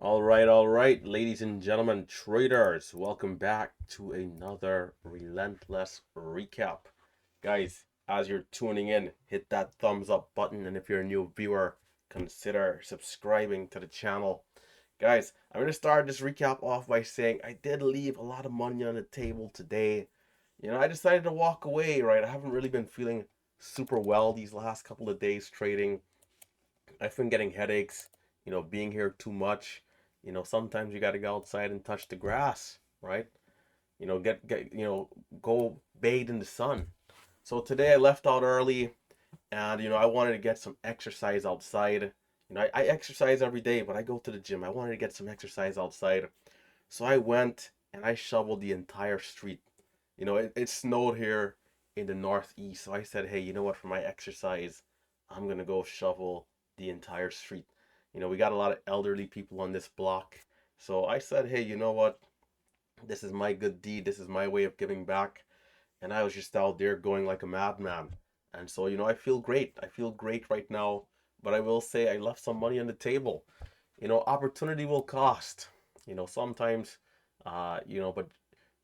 All right, ladies and gentlemen, traders, welcome back to another Relentless recap. Guys, as you're tuning in, hit that thumbs up button, and if you're a new viewer, consider subscribing to the channel. Guys, I'm going to start this recap off by saying I did leave a lot of money on the table today. I decided to walk away, right? I haven't really been feeling super well these last couple of days trading. I've been getting headaches, being here too much. Sometimes you got to go outside and touch the grass, right? Go bathe in the sun. So today I left out early and, I wanted to get some exercise outside. I exercise every day, but I go to the gym. I wanted to get some exercise outside. So I went and I shoveled the entire street. It snowed here in the Northeast. So I said, hey, you know what? For my exercise, I'm going to go shovel the entire street. We got a lot of elderly people on this block. So I said, hey, you know what? This is my good deed. This is my way of giving back. And I was just out there going like a madman. And so, I feel great. I feel great right now. But I will say I left some money on the table. Opportunity will cost. Sometimes, but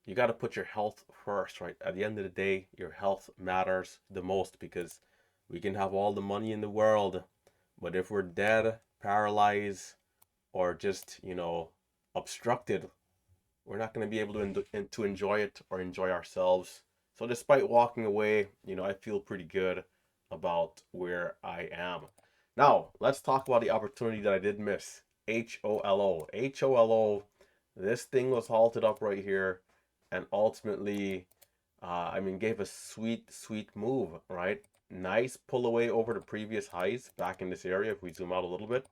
you got to put your health first, right? At the end of the day, your health matters the most because we can have all the money in the world, but if we're dead, paralyzed, or just, obstructed, we're not going to be able to enjoy it or enjoy ourselves. So despite walking away, I feel pretty good about where I am. Now, let's talk about the opportunity that I did miss. HOLO. HOLO, this thing was halted up right here and ultimately, gave a sweet, sweet move, right? Nice pull away over the previous highs back in this area. If we zoom out a little bit,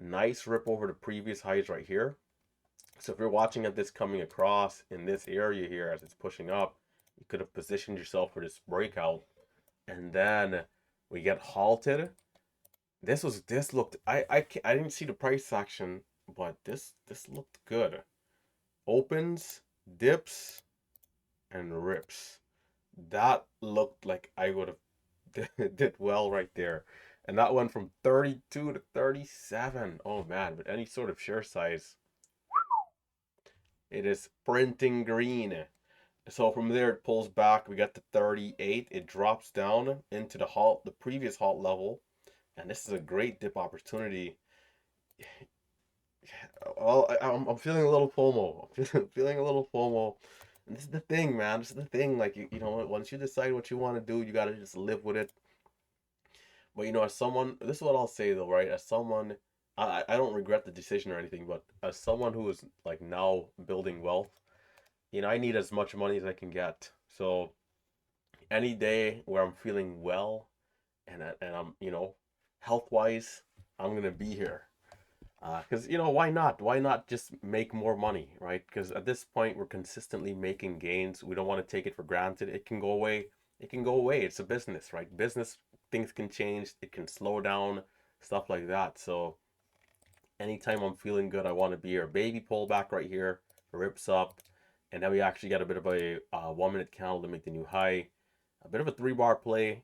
nice rip over the previous highs right here. So if you're watching at this coming across in this area here as it's pushing up, you could have positioned yourself for this breakout, and then we get halted. This looked I didn't see the price action, but this looked good. Opens, dips, and rips. That looked like I would have did well right there. And that went from 32 to 37. Oh man, with any sort of share size, it is printing green. So from there it pulls back. We got to 38. It drops down into the previous halt level. And this is a great dip opportunity. Well, I'm feeling a little FOMO. I'm feeling a little FOMO. And this is the thing, man. This is the thing. Like, once you decide what you want to do, you got to just live with it. But, as someone, this is what I'll say though, right? As someone, I don't regret the decision or anything, but as someone who is like now building wealth, I need as much money as I can get. So any day where I'm feeling well and I'm, health wise, I'm gonna be here. Because why not? Why not just make more money, right? Because at this point we're consistently making gains. We don't want to take it for granted. It can go away. It can go away. It's a business, right? Business things can change. It can slow down, stuff like that. So anytime I'm feeling good, I want to be here. Baby pullback right here, rips up, and then we actually get a bit of a 1 minute candle to make the new high. A bit of a 3 bar play.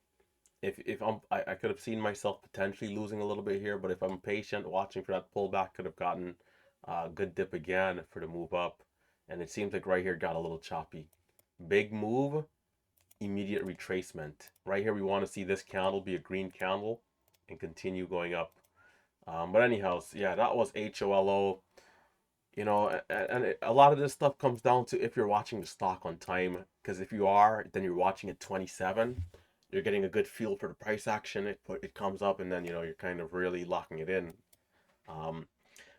If I could have seen myself potentially losing a little bit here, but if I'm patient, watching for that pullback, could have gotten a good dip again for the move up. And it seems like right here got a little choppy. Big move, immediate retracement. Right here, we want to see this candle be a green candle and continue going up. But anyhow, so yeah, that was HOLO. A lot of this stuff comes down to if you're watching the stock on time. Because if you are, then you're watching at 27. You're getting a good feel for the price action. It comes up, and then you're kind of really locking it in. Um,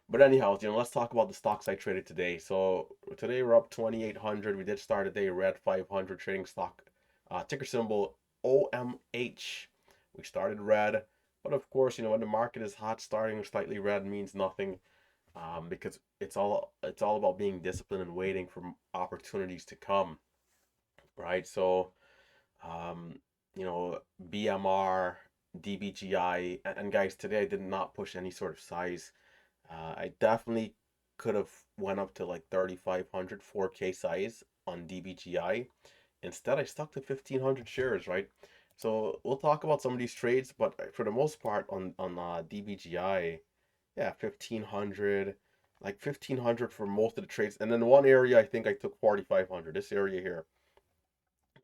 but anyhow, let's talk about the stocks I traded today. So today we're up 2,800. We did start a day red 500 trading stock, ticker symbol OMH. We started red, but of course, when the market is hot, starting slightly red means nothing, because it's all about being disciplined and waiting for opportunities to come, right? So, um, BMR, DBGI, and guys, today I did not push any sort of size. I definitely could have went up to like 3,500, 4K size on DBGI. Instead, I stuck to 1,500 shares, right? So we'll talk about some of these trades, but for the most part on DBGI, yeah, 1,500. like 1,500 for most of the trades, and then one area I think I took 4,500. This area here,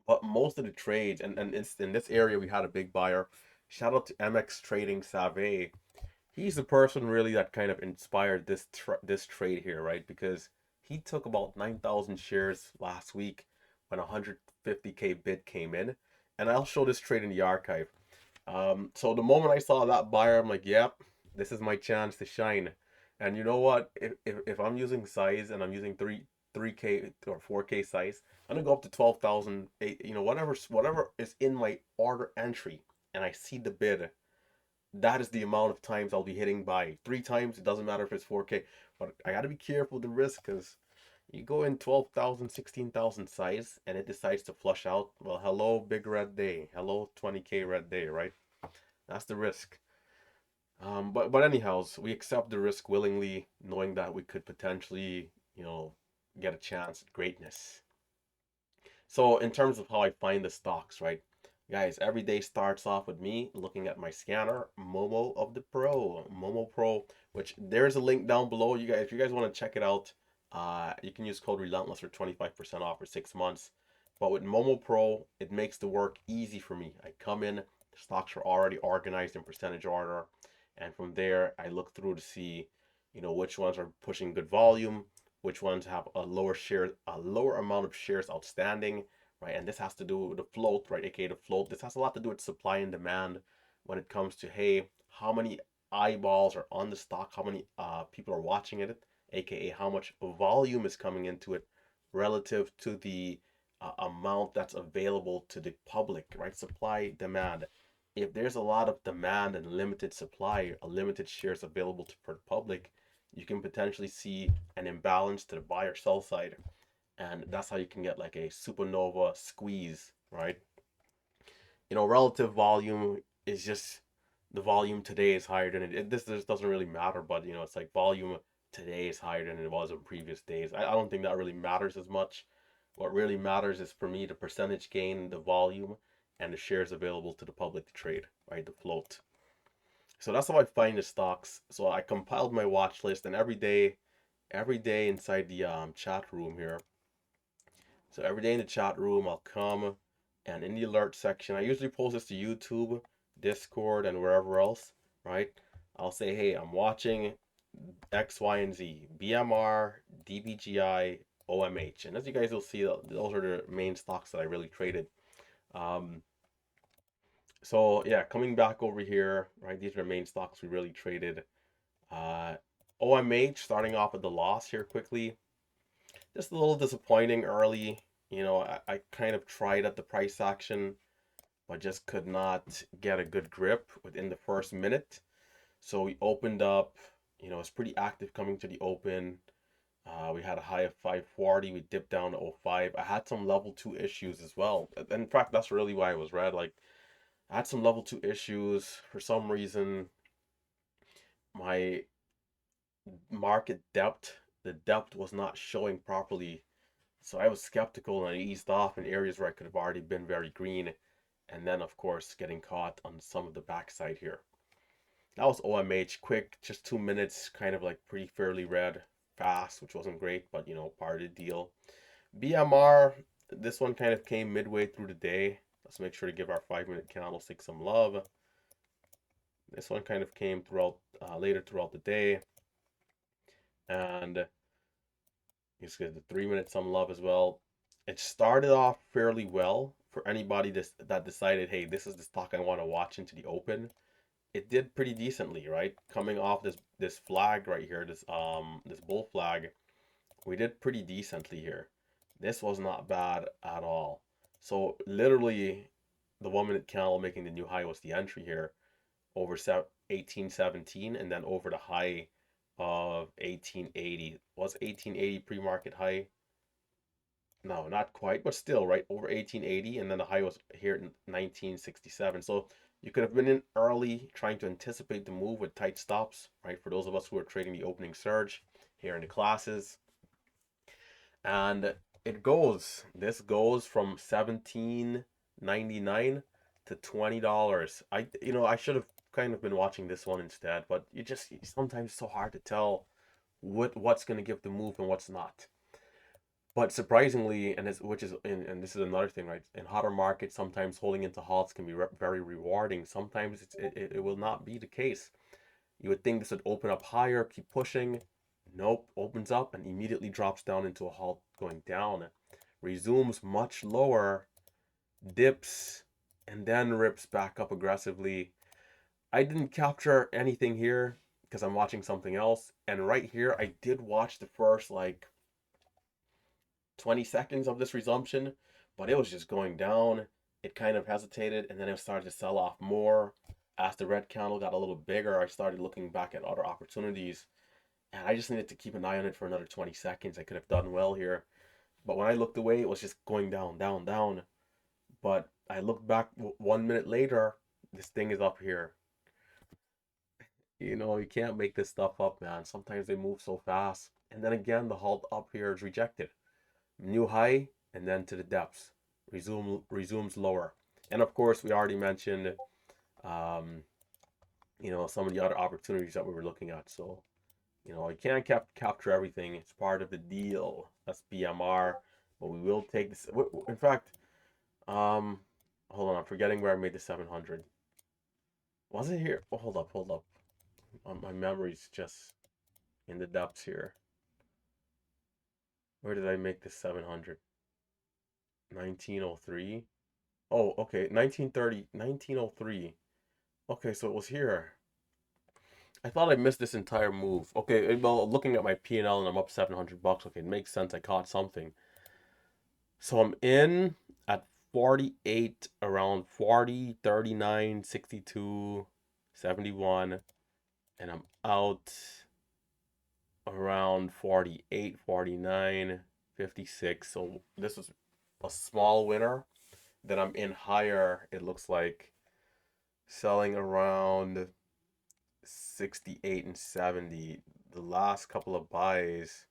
but most of the trades, and it's in this area we had a big buyer. Shout out to MX Trading Save. He's the person really that kind of inspired this trade here, right? Because he took about 9,000 shares last week when 150K bid came in, and I'll show this trade in the archive. So the moment I saw that buyer, I'm like, yep, this is my chance to shine. And you know what? If I'm using size and I'm using 3K or 4K size, I'm gonna go up to 12,000, whatever is in my order entry, and I see the bid. That is the amount of times I'll be hitting buy. 3 times, it doesn't matter if it's 4K, but I gotta be careful with the risk because you go in 12,000, 16,000 size and it decides to flush out. Well, hello, big red day. Hello, 20K red day, right? That's the risk. But anyhows, we accept the risk willingly, knowing that we could potentially, get a chance at greatness. So in terms of how I find the stocks, right? Guys, every day starts off with me looking at my scanner, Momo of the Pro, Momo Pro, which there's a link down below. You guys, if you guys want to check it out, you can use code Relentless for 25% off for 6 months. But with Momo Pro, it makes the work easy for me. I come in, the stocks are already organized in percentage order, and from there I look through to see, which ones are pushing good volume, which ones have a lower amount of shares outstanding, right? And this has to do with the float, right? AKA the float. This has a lot to do with supply and demand when it comes to, hey, how many eyeballs are on the stock, how many people are watching it, AKA how much volume is coming into it relative to the amount that's available to the public, right? Supply, demand. If there's a lot of demand and limited supply, limited shares available to the public, you can potentially see an imbalance to the buy or sell side, and that's how you can get like a supernova squeeze, right? Relative volume is just the volume today is higher than this just doesn't really matter, but it's like volume today is higher than it was in previous days. I don't think that really matters as much. What really matters is for me the percentage gain, the volume, and the shares available to the public to trade, right? The float. So that's how I find the stocks. So I compiled my watch list, and every day inside the chat room here. So every day in the chat room, I'll come and in the alert section, I usually post this to YouTube, Discord, and wherever else, right? I'll say, hey, I'm watching X, Y, and Z, BMR, DBGI, OMH. And as you guys will see, those are the main stocks that I really traded. Um, so yeah, coming back over here, right? These are the main stocks we really traded. Uh, OMH starting off with the loss here quickly. Just a little disappointing early. I kind of tried at the price action, but just could not get a good grip within the first minute. So we opened up, it's pretty active coming to the open. We had a high of 540. We dipped down to 05. I had some level 2 issues as well. In fact, that's really why it was red. Like, I had some level 2 issues. For some reason, my market depth, the depth was not showing properly. So I was skeptical and I eased off in areas where I could have already been very green. And then, of course, getting caught on some of the backside here. That was OMH, quick, just 2 minutes, kind of like pretty fairly red, fast, which wasn't great, but part of the deal. BMR, this one kind of came midway through the day. Let's make sure to give our 5-minute candlestick some love. This one kind of came throughout later throughout the day, and let's give the 3 minutes some love as well. It started off fairly well for anybody that decided, hey, this is the stock I want to watch into the open. It did pretty decently, right? Coming off this flag right here, this bull flag, we did pretty decently here. This was not bad at all. So literally, the 1 minute candle making the new high was the entry here over 1817, and then over the high of 1880. Was 1880 pre-market high? No, not quite, but still, right? Over 1880, and then the high was here in 1967. So you could have been in early trying to anticipate the move with tight stops, right? For those of us who are trading the opening surge here in the classes. And this goes from 17.99 to $20. I should have kind of been watching this one instead, but sometimes it's so hard to tell what's going to give the move and what's not. But surprisingly, and and this is another thing, right? In hotter markets, sometimes holding into halts can be very rewarding. Sometimes it will not be the case. You would think this would open up higher, keep pushing. Nope, opens up and immediately drops down into a halt going down. Resumes much lower, dips, and then rips back up aggressively. I didn't capture anything here because I'm watching something else. And right here, I did watch the first like 20 seconds of this resumption, but it was just going down. It kind of hesitated and then it started to sell off more. As the red candle got a little bigger, I started looking back at other opportunities and I just needed to keep an eye on it for another 20 seconds. I could have done well here. But when I looked away, it was just going down, down, down. But I looked back 1 minute later, this thing is up here. You know, you can't make this stuff up, man. Sometimes they move so fast. And then again, the halt up here is rejected. New high, and then to the depths. Resumes lower. And of course, we already mentioned, um, some of the other opportunities that we were looking at. So, you can't capture everything. It's part of the deal. That's BMR. But we will take this. In fact, um, hold on. I'm forgetting where I made the 700. Was it here? Oh, hold up, hold up. My memory's just in the depths here. Where did I make this 700? 1903. Oh, okay. 1930, 1903. Okay, so it was here. I thought I missed this entire move. Okay, well, looking at my P&L and I'm up 700 bucks. Okay, it makes sense. I caught something. So I'm in at 48, around 40, 39, 62, 71, and I'm out around 48, 49, 56. So this is a small winner. Then I'm in higher, it looks like selling around 68 and 70. The last couple of buys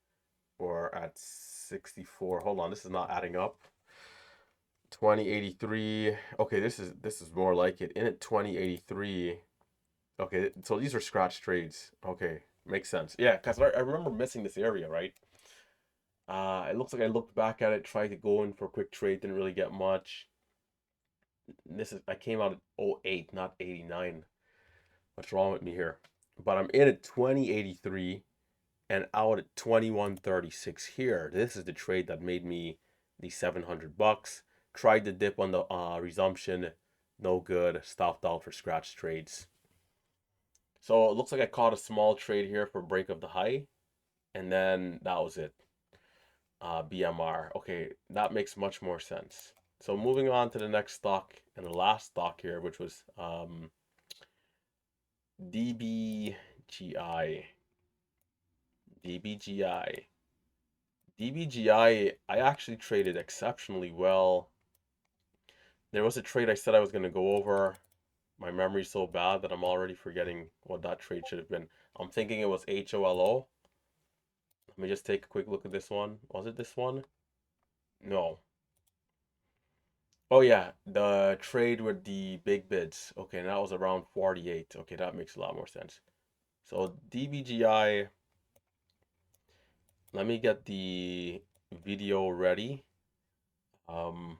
were at 64. Hold on, this is not adding up. 2083. Okay, this is more like it. In at 2083. Okay, so these are scratch trades. Okay, makes sense. Yeah, because I remember missing this area, right? It looks like I looked back at it, tried to go in for a quick trade, didn't really get much. I came out at 08, not 89. What's wrong with me here? But I'm in at 2083 and out at 2136 here. This is the trade that made me the 700 bucks. Tried to dip on the resumption, no good. Stopped out for scratch trades. So it looks like I caught a small trade here for break of the high, and then that was it. BMR. Okay, that makes much more sense. So moving on to the next stock and the last stock here, which was DBGI. DBGI. DBGI, I actually traded exceptionally well. There was a trade I said I was going to go over. My memory's so bad that I'm already forgetting what that trade should have been. I'm thinking it was HOLO. Let me just take a quick look at this one. Was it this one? No. Oh yeah, the trade with the big bids. Okay, and that was around 48. Okay, that makes a lot more sense. So DBGI, let me get the video ready. Um,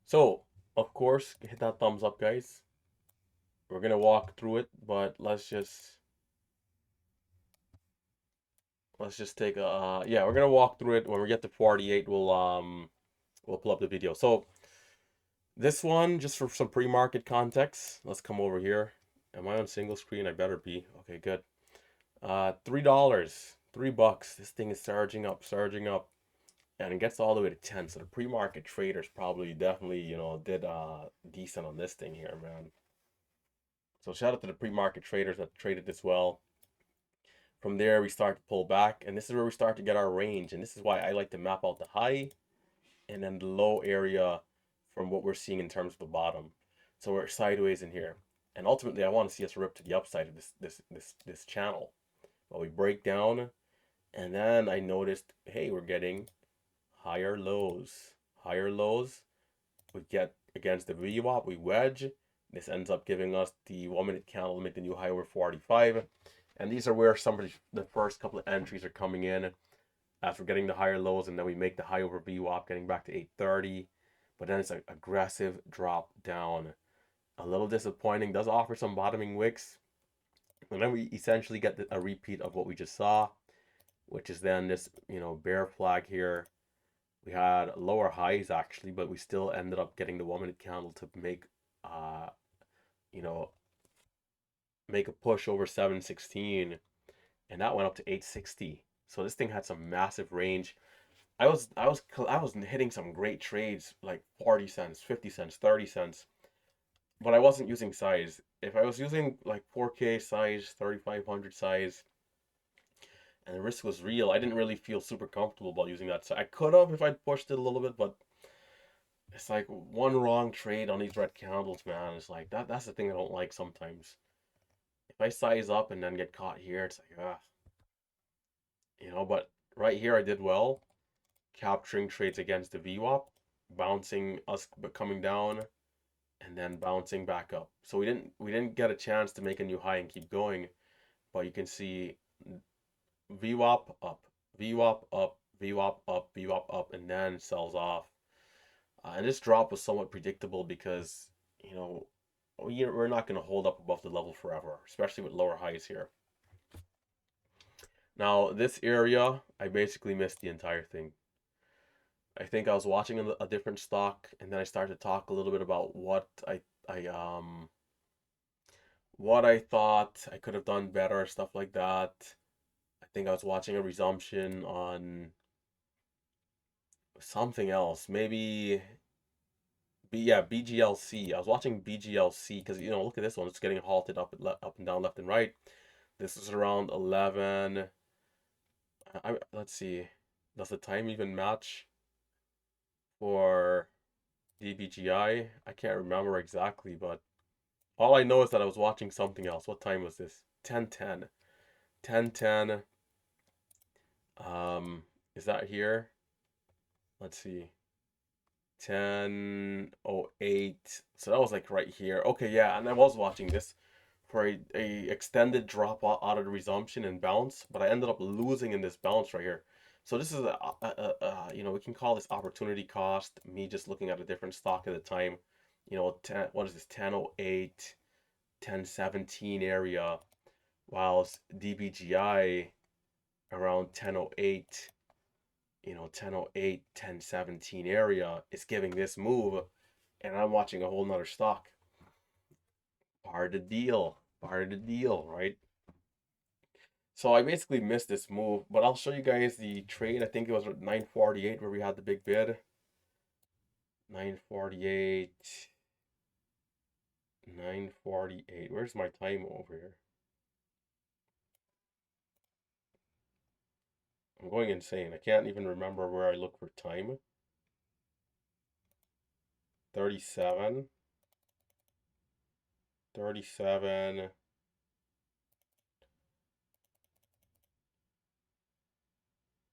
so of course, hit that thumbs up, guys. We're gonna walk through it, but let's just take a yeah, we're gonna walk through it. When we get to 48, we'll pull up the video. So this one, just for some pre-market context, let's come over here. Am I on single screen? I better be. Okay, good. $3, $3. This thing is surging up, and it gets all the way to 10. So the pre-market traders probably definitely, did decent on this thing here, man. So shout out to the pre-market traders that traded this well. From there, we start to pull back, and this is where we start to get our range. And this is why I like to map out the high and then the low area from what we're seeing in terms of the bottom. So we're sideways in here. And ultimately, I want to see us rip to the upside of this channel. But we break down, and then I noticed, hey, we're getting higher lows. Higher lows. We get against the VWAP, we wedge. This ends up giving us the 1 minute candle, make the new high over 45. And these are where some of the first couple of entries are coming in as we're getting the higher lows, and then we make the high over VWAP, getting back to 830. But then it's an aggressive drop down. A little disappointing. Does offer some bottoming wicks. And then we essentially get a repeat of what we just saw, which is then this, bear flag here. We had lower highs actually, but we still ended up getting the 1 minute candle to make, you know, make a push over 716, and that went up to 860. So this thing had some massive range. I was hitting some great trades like 40 cents, 50 cents, 30 cents, but I wasn't using size. If I was using like 4K size, 3500 size, and the risk was real, I didn't really feel super comfortable about using that. So I could have if I'd pushed it a little bit, but it's like one wrong trade on these red candles, man. It's like that's the thing I don't like sometimes. If I size up and then get caught here, it's like, but right here I did well, capturing trades against the VWAP, bouncing us but coming down and then bouncing back up. So we didn't get a chance to make a new high and keep going, but you can see VWAP up, VWAP up, VWAP up, VWAP up, and then sells off. And this drop was somewhat predictable because, we're not going to hold up above the level forever, especially with lower highs here. Now, this area, I basically missed the entire thing. I think I was watching a different stock, and then I started to talk a little bit about what I thought I could have done better, stuff like that. I think I was watching a resumption on something else, maybe yeah, BGLC. I was watching BGLC because look at this one. It's getting halted up and down, left and right. This is around 11. Let's see. Does the time even match for DBGI? I can't remember exactly, but all I know is that I was watching something else. What time was this? 10:10. 10:10. Is that here? Let's see. 10:08. So that was like right here. Okay, yeah, and I was watching this for a extended drop out of the resumption and bounce, but I ended up losing in this bounce right here. So this is we can call this opportunity cost. Me just looking at a different stock at the time. What is this? 10:08, 10:17 area, whilst DBGI around 10:08. 10:08, 10:17 area is giving this move, and I'm watching a whole nother stock. Part of the deal, right? So I basically missed this move, but I'll show you guys the trade. I think it was at 948 where we had the big bid. 948. 948. Where's my time over here? I'm going insane. I can't even remember where I look for time. 37. 37.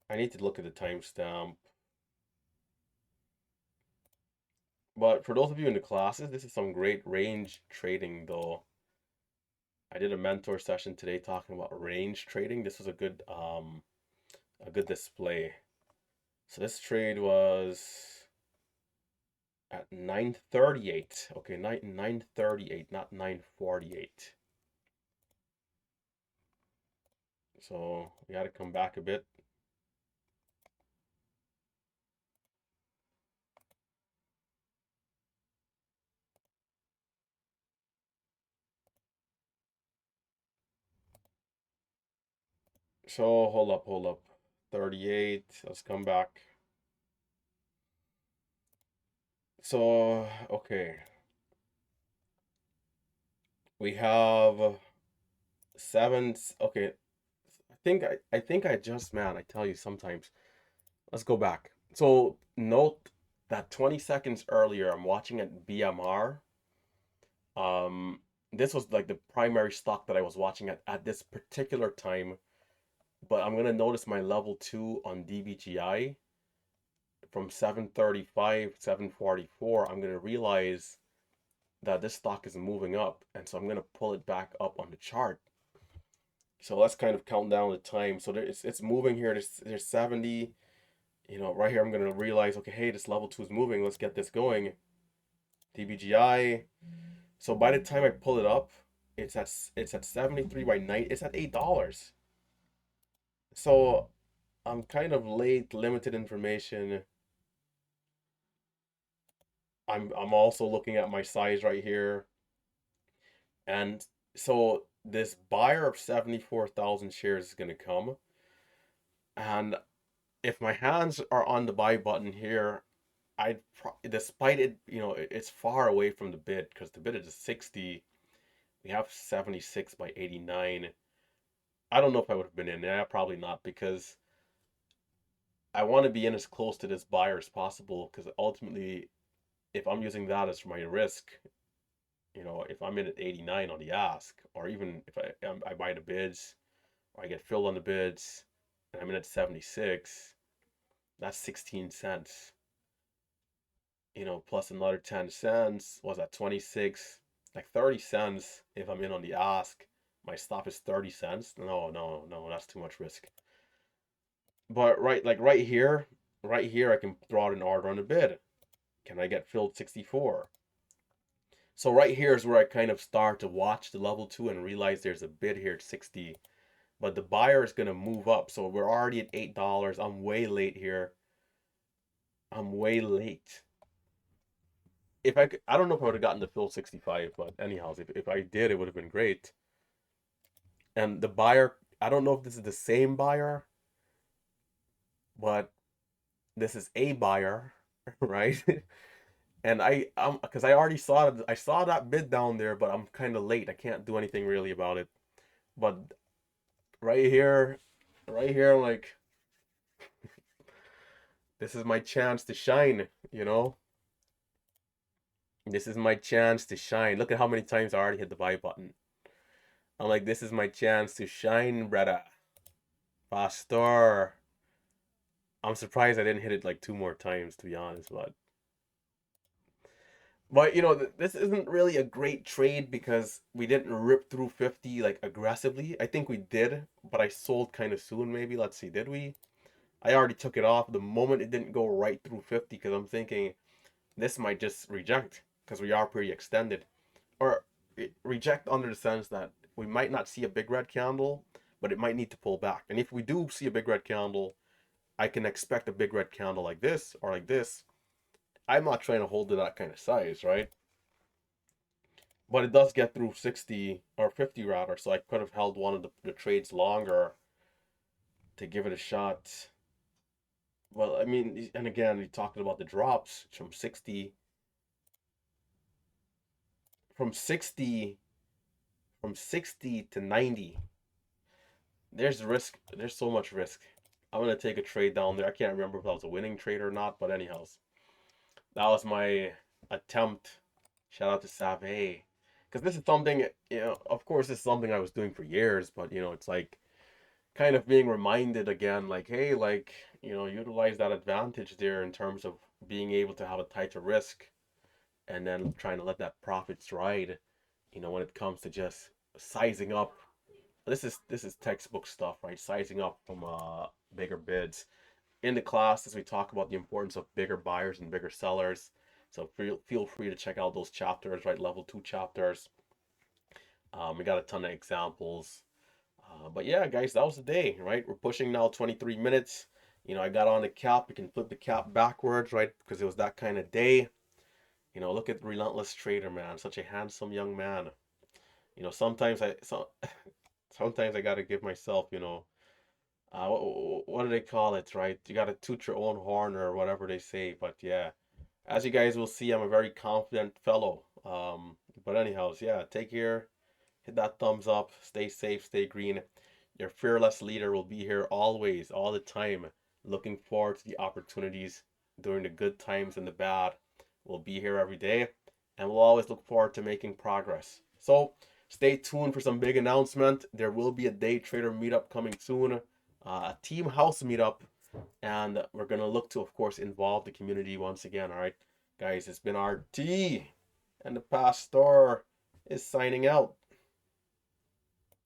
I need to look at the timestamp. But for those of you in the classes, this is some great range trading though. I did a mentor session today talking about range trading. This was a good display. So this trade was at 938. Okay, 938, not 948. So we had to come back a bit. So hold up. 38. Let's come back. So okay. We have seven. Okay. I think I just, man, I tell you sometimes. Let's go back. So note that 20 seconds earlier, I'm watching at BMR. Um, this was like the primary stock that I was watching at this particular time. But I'm gonna notice my level 2 on DBGI from 735, 744. I'm gonna realize that this stock is moving up, and so I'm gonna pull it back up on the chart. So let's kind of count down the time. So it's moving here. There's 70. Right here I'm gonna realize, okay, hey, this level 2 is moving. Let's get this going. DBGI. So by the time I pull it up, it's at 73 by night. It's at $8. So I'm kind of late, limited information. I'm also looking at my size right here. And so this buyer of 74,000 shares is gonna come. And if my hands are on the buy button here, despite it, it's far away from the bid because the bid is 60. We have 76 by 89. I don't know if I would have been in there. Probably not, because I want to be in as close to this buyer as possible, because ultimately, if I'm using that as my risk, if I'm in at 89 on the ask, or even if I buy the bids, or I get filled on the bids, and I'm in at 76, that's 16 cents. Plus another 10 cents was at 26, like 30 cents if I'm in on the ask. My stop is 30 cents. No, no, no, that's too much risk. But right here, I can throw out an order on the bid. Can I get filled 64? So right here is where I kind of start to watch the level 2 and realize there's a bid here at 60. But the buyer is going to move up. So we're already at $8. I'm way late here. I'm way late. I don't know if I would have gotten the fill 65, but anyhow, if I did, it would have been great. And the buyer, I don't know if this is the same buyer, but this is a buyer, right? And because I already saw that bid down there, but I'm kind of late. I can't do anything really about it. But right here, right here, like, this is my chance to shine. This is my chance to shine. Look at how many times I already hit the buy button. I'm like, this is my chance to shine, brother. Faster. I'm surprised I didn't hit it like 2 more times, to be honest, but this isn't really a great trade because we didn't rip through 50 like aggressively. I think we did, but I sold kind of soon maybe. Let's see, did we? I already took it off the moment it didn't go right through 50, because I'm thinking this might just reject because we are pretty extended. Or reject under the sense that we might not see a big red candle, but it might need to pull back. And if we do see a big red candle, I can expect a big red candle like this or like this. I'm not trying to hold to that kind of size, right? But it does get through 60 or 50 rather, so I could have held one of the trades longer to give it a shot. Well, I mean, and again, we talked about the drops from 60, from 60, from 60 to 90. There's risk. There's so much risk. I'm gonna take a trade down there. I can't remember if that was a winning trade or not, but anyhow, that was my attempt. Shout out to Save. Because this is something, of course, this is something I was doing for years, but it's like kind of being reminded again, like, hey, like, utilize that advantage there in terms of being able to have a tighter risk, and then trying to let that profits ride, when it comes to just sizing up. This is textbook stuff, right? Sizing up from bigger bids. In the classes, we talk about the importance of bigger buyers and bigger sellers. So feel free to check out those chapters, right? Level 2 chapters. We got a ton of examples. But yeah, guys, that was the day, right? We're pushing now 23 minutes. I got on the cap. You can flip the cap backwards, right? Because it was that kind of day. Look at Relentless Trader, man. Such a handsome young man. Sometimes sometimes I gotta give myself, what do they call it, right? You gotta toot your own horn or whatever they say. But yeah, as you guys will see, I'm a very confident fellow. But anyhow, yeah, take care. Hit that thumbs up. Stay safe. Stay green. Your fearless leader will be here always, all the time. Looking forward to the opportunities during the good times and the bad. We'll be here every day, and we'll always look forward to making progress. So stay tuned for some big announcement. There will be a day trader meetup coming soon, a team house meetup, and we're gonna look to, of course, involve the community once again. All right, guys, it's been RT, and the pastor is signing out.